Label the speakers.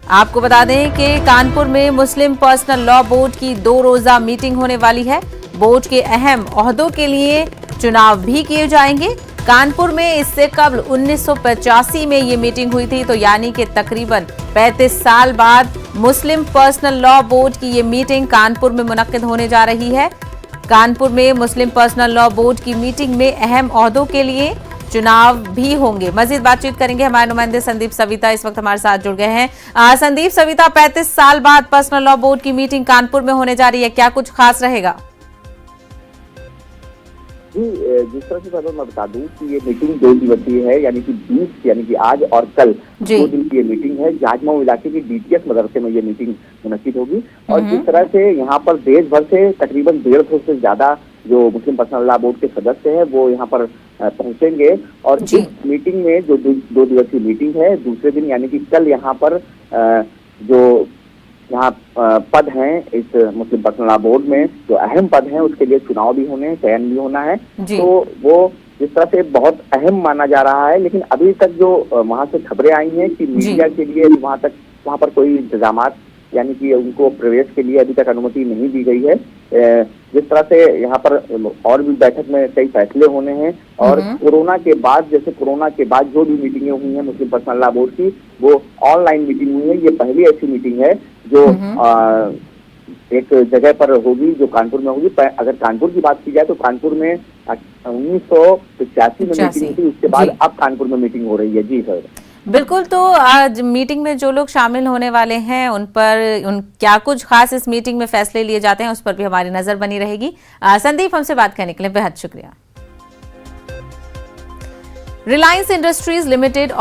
Speaker 1: आपको बता दें कि कानपुर में मुस्लिम पर्सनल लॉ बोर्ड की 2 रोजा मीटिंग होने वाली है। बोर्ड के अहम ओहदों के लिए चुनाव भी किए जाएंगे। कानपुर में इससे कबल 1985 में ये मीटिंग हुई थी, तो यानी कि तकरीबन 35 साल बाद मुस्लिम पर्सनल लॉ बोर्ड की ये मीटिंग कानपुर में मुनक्किद होने जा रही है। कानपुर में मुस्लिम पर्सनल लॉ बोर्ड की मीटिंग में अहम ओहदों के लिए चुनाव भी होंगे। मजीद बातचीत करेंगे, हमारे नुमाइंदे संदीप सविता इस वक्त हमारे साथ जुड़ गए हैं। संदीप सविता, 35 साल बाद पर्सनल लॉ बोर्ड की मीटिंग कानपुर में होने जा रही है, क्या कुछ खास रहेगा?
Speaker 2: जी, जिस तरह से पहले मैं बता दूं कि ये मीटिंग 2 दिवसीय है, यानी कि आज और कल 2 दिन की ये मीटिंग है। जाजमऊ इलाके की डीटीएस मदरसे में ये मीटिंग मुनक्किद होगी और जिस तरह से यहाँ पर देश भर से तकरीबन 150 से ज्यादा जो मुस्लिम पर्सनल लॉ बोर्ड के सदस्य हैं वो यहाँ पर पहुंचेंगे और इस मीटिंग में जो 2 दिवसीय मीटिंग है, दूसरे दिन यानी कि कल यहाँ पर जो यहाँ पद हैं इस मुस्लिम पर्सनल लॉ बोर्ड में, जो अहम पद हैं उसके लिए चुनाव भी होने हैं, चयन भी होना है। तो वो जिस तरह से बहुत अहम माना जा रहा है, लेकिन अभी तक जो वहां से खबरें आई हैं कि मीडिया के लिए वहां पर कोई इंतजामात यानी कि उनको प्रवेश के लिए अभी तक अनुमति नहीं दी गई है। जिस तरह से यहाँ पर और भी बैठक में कई फैसले होने हैं और कोरोना के बाद जो भी मीटिंगें हुई हैं मुस्लिम पर्सनल लॉ बोर्ड की, वो ऑनलाइन मीटिंग हुई है। ये पहली ऐसी मीटिंग है जो एक जगह पर होगी जो कानपुर में होगी। अगर कानपुर की बात की जाए तो कानपुर में 1985 में मीटिंग थी, उसके बाद अब कानपुर में मीटिंग हो रही है। जी सर,
Speaker 1: बिल्कुल। तो आज मीटिंग में जो लोग शामिल होने वाले हैं उन क्या कुछ खास इस मीटिंग में फैसले लिए जाते हैं उस पर भी हमारी नजर बनी रहेगी। संदीप, हमसे बात करने के लिए बेहद शुक्रिया। Reliance industries limited